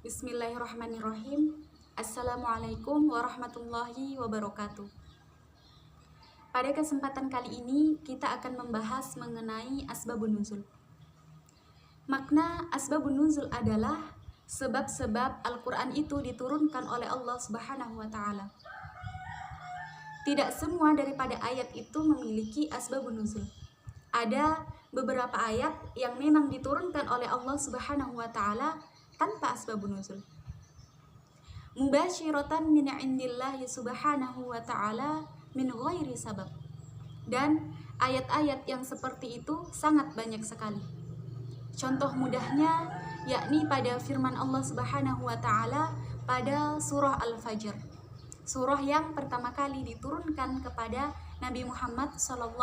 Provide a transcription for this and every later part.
Bismillahirrahmanirrahim. Assalamualaikum warahmatullahi wabarakatuh. Pada kesempatan kali ini kita akan membahas mengenai asbabun nuzul. Makna asbabun nuzul adalah sebab-sebab Al-Quran itu diturunkan oleh Allah Subhanahu wa Ta'ala. Tidak semua daripada ayat itu memiliki asbabun nuzul. Ada beberapa ayat yang memang diturunkan oleh Allah Subhanahu wa Ta'ala tanpa asbabun nuzul. Mubashiratan min indillahi subhanahu wa ta'ala min ghairi sabab. Dan ayat-ayat yang seperti itu sangat banyak sekali. Contoh mudahnya yakni pada firman Allah Subhanahu wa Ta'ala pada surah Al-Fajr, surah yang pertama kali diturunkan kepada Nabi Muhammad SAW.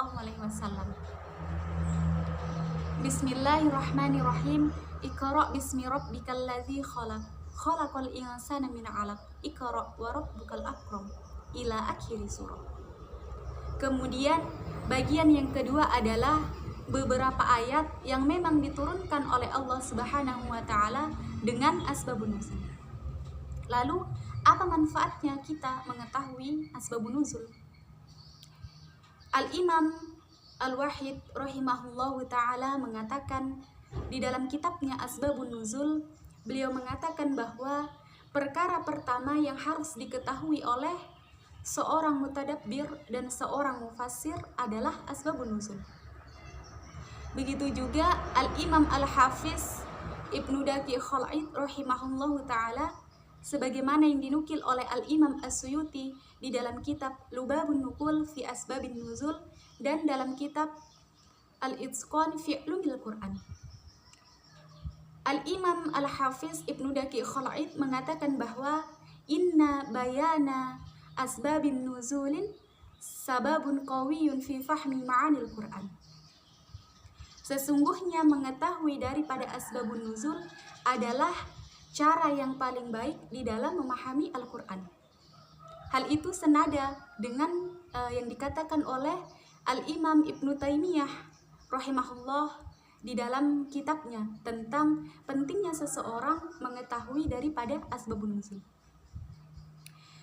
Bismillahirrahmanirrahim. Iqra' bismi rabbikal ladzi khalaq, khalaqal insana min 'alaq, iqra' wa rabbukal akram, ila akhir surah. Kemudian bagian yang kedua adalah beberapa ayat yang memang diturunkan oleh Allah Subhanahu wa Ta'ala dengan asbabun nuzul. Lalu apa manfaatnya kita mengetahui asbabun nuzul? Al-Imam Al-Wahid rahimahullahu ta'ala mengatakan di dalam kitabnya Asbabun Nuzul, beliau mengatakan bahwa perkara pertama yang harus diketahui oleh seorang mutadabbir dan seorang mufassir adalah asbabun nuzul. Begitu juga Al-Imam Al-Hafiz Ibnu Daqiq Al-Id rahimahullahu ta'ala, sebagaimana yang dinukil oleh Al-Imam As-Suyuti di dalam kitab Lubabun Nuqul fi Asbabin Nuzul dan dalam kitab Al-Itqan fi Ulumil Quran. Al-Imam Al-Hafiz Ibnu Daqiq Al-Id mengatakan bahwa inna bayana asbabin nuzulin sababun qawiyun fi fahmi ma'anil Quran. Sesungguhnya mengetahui daripada asbabun nuzul adalah cara yang paling baik di dalam memahami Al-Quran. Hal itu senada dengan yang dikatakan oleh Al-Imam Ibnu Taimiyah rahimahullah di dalam kitabnya tentang pentingnya seseorang mengetahui daripada asbabun nuzul.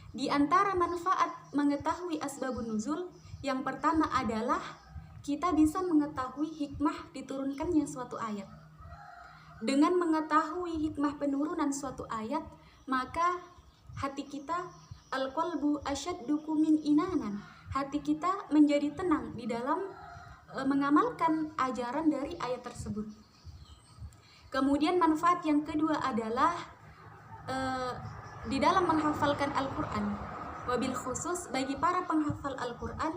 Di antara manfaat mengetahui asbabun nuzul, yang pertama adalah kita bisa mengetahui hikmah diturunkannya suatu ayat. Dengan mengetahui hikmah penurunan suatu ayat, maka hati kita al-qalbu asyaddu min inanan. Hati kita menjadi tenang di dalam mengamalkan ajaran dari ayat tersebut. Kemudian manfaat yang kedua adalah di dalam menghafalkan Al-Quran. Wabil khusus bagi para penghafal Al-Quran,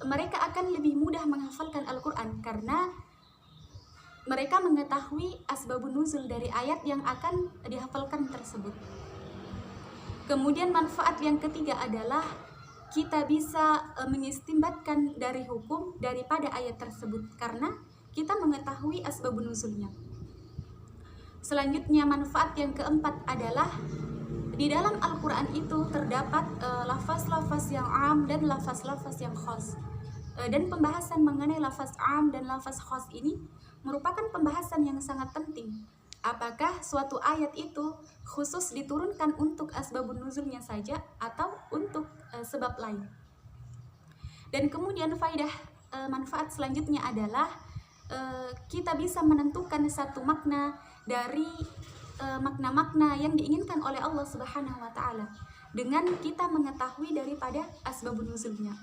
mereka akan lebih mudah menghafalkan Al-Quran karena mereka mengetahui asbabun nuzul dari ayat yang akan dihafalkan tersebut. Kemudian manfaat yang ketiga adalah kita bisa mengistinbatkan dari hukum daripada ayat tersebut karena kita mengetahui asbabun nuzulnya. Selanjutnya manfaat yang keempat adalah di dalam Al-Quran itu terdapat lafaz-lafaz yang am dan lafaz-lafaz yang khas. Dan pembahasan mengenai lafaz am dan lafaz khas ini merupakan pembahasan yang sangat penting. Apakah suatu ayat itu khusus diturunkan untuk asbabun nuzulnya saja atau untuk sebab lain? Dan kemudian faidah manfaat selanjutnya adalah kita bisa menentukan satu makna dari makna-makna yang diinginkan oleh Allah Subhanahu wa Ta'ala dengan kita mengetahui daripada asbabun nuzulnya.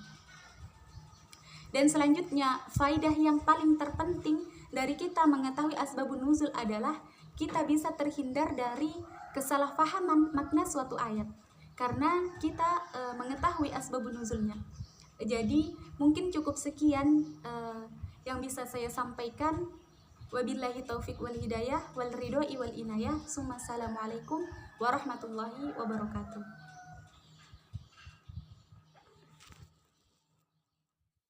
Dan selanjutnya faidah yang paling terpenting dari kita mengetahui asbabun nuzul adalah kita bisa terhindar dari kesalahpahaman makna suatu ayat karena kita mengetahui asbabun nuzulnya. Jadi mungkin cukup sekian yang bisa saya sampaikan. Wabillahi taufiq wal hidayah wal ridho wal inayah. Assalamualaikum warahmatullahi wabarakatuh.